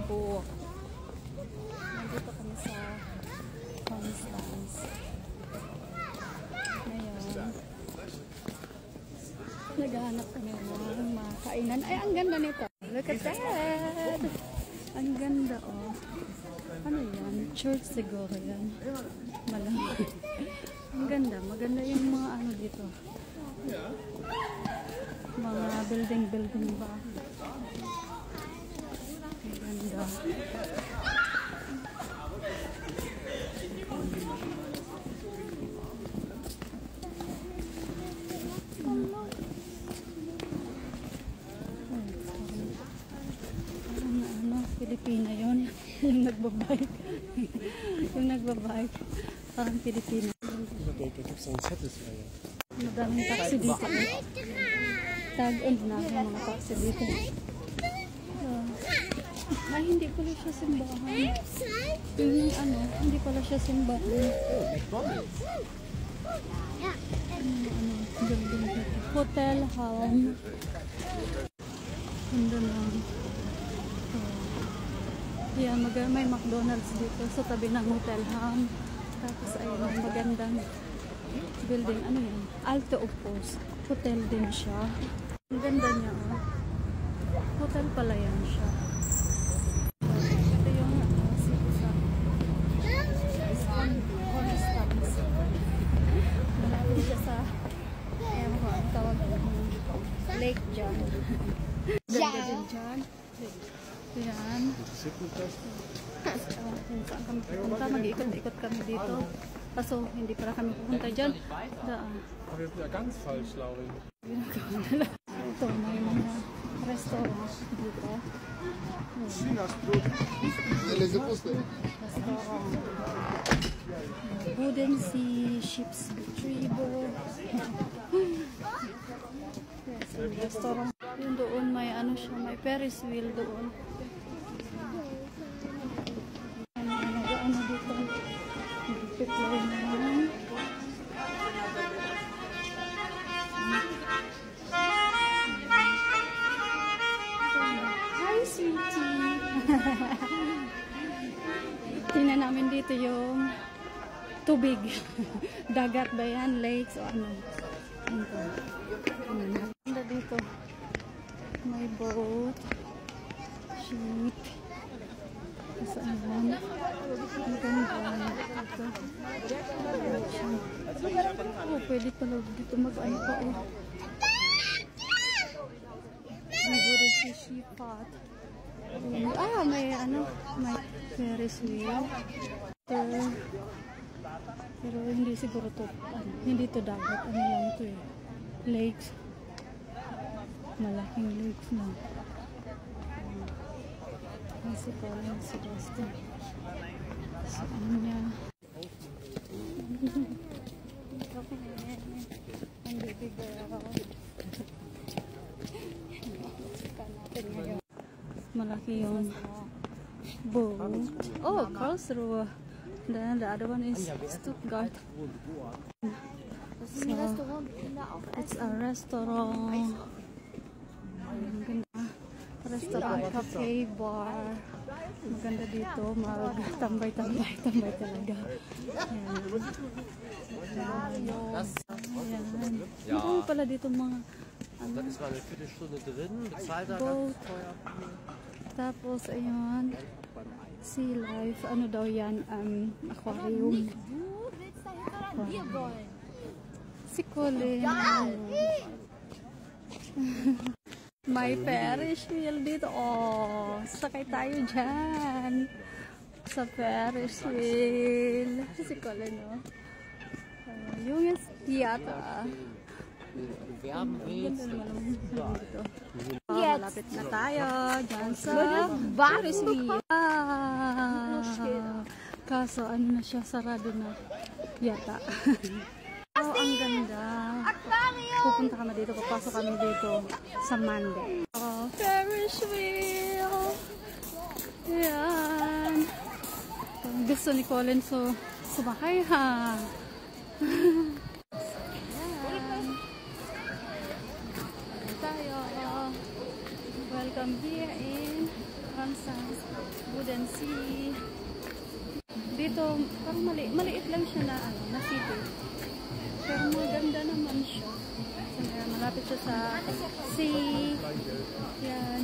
buhok. Nandito kami sa Constance. Ngayon, naghahanap kami ng mga kainan. Ay, ang ganda nito. Look at that! Ang ganda, oh. Ano yan? Church siguro yan. Malamang. Ang ganda. Maganda yung mga ano dito. Mga building ba? Ang ganda. Pilipina yun. Yung nagbabike. Yung nagbabike. Parang Pilipina. Madaming taxi dito. Tag-on na yung mga taxi dito. Ay, hindi pala siya simbahan. Yung ano, hindi pala siya simbahan. Hotel Home. Ganda lang. Yan, may McDonald's dito sa tabi ng Hotel Ham. Tapos ayun, magandang building. Ano yan? Alto of Post. Hotel din siya. Ang ganda niya, oh. Hotel pala yan siya. Ito yung city sa Constance. Malapit siya sa ayan ko, ang tawag Lake John. Ganda din dyan. Yan. Kung saan kami pupunta, mag-iikot-ikot kami dito. Kaso hindi para kami pupunta dyan. Ito, may mga restaurant dito. Restaurant. Wooden Sea, Ship's Retrieval. Yes, restaurant. Yung doon may ano siya, may Ferris wheel doon. Ano dito? Nagpipit lang. Hi, sweetie! Tingnan namin dito yung tubig. Dagat ba yan? Lakes o ano? Ano dito? May boat. Ship. Saan yan? Ang ganda. Oh, pwede pala dito mag-ano pa eh. Siguro si Shipat. Ah, may ano, may Ferris wheel. Pero hindi siguro to, hindi to dagat. Ano lang to eh. Lakes. Malaking lakes na. Kasi parang si Justin. Saan niya? Ang baby girl. Malaki yung boat. Oh, Karlsruhe. Then the other one is Stuttgart. So, it's a restaurant. Restaurant, cafe, bar. Maganda dito. Magtambay-tambay talaga. Ayan. Ano pala dito mga ano, boat. Tapos, ayun. Sea life. Ano daw yan? Aquarium. Si Colin. May Ferris wheel dito. Oh, sakay tayo dyan. Sa Ferris wheel. Si Colin, oh. Yung theater. Malapit na tayo. Dyan sa Ferris wheel. Kaso, ano na siya, sarado na. Yata. Oh, ang ganda. Pupunta kami dito, papasok kami dito sa Monday. Oh, Ferris wheel. Yan. Gusto ni Colin, so sumakay ha. Tayo. we come here in Renaissance Wooden Sea. Dito, parang maliit lang siya na, na city. Pero maganda naman siya. So, malapit siya sa sea. Yan.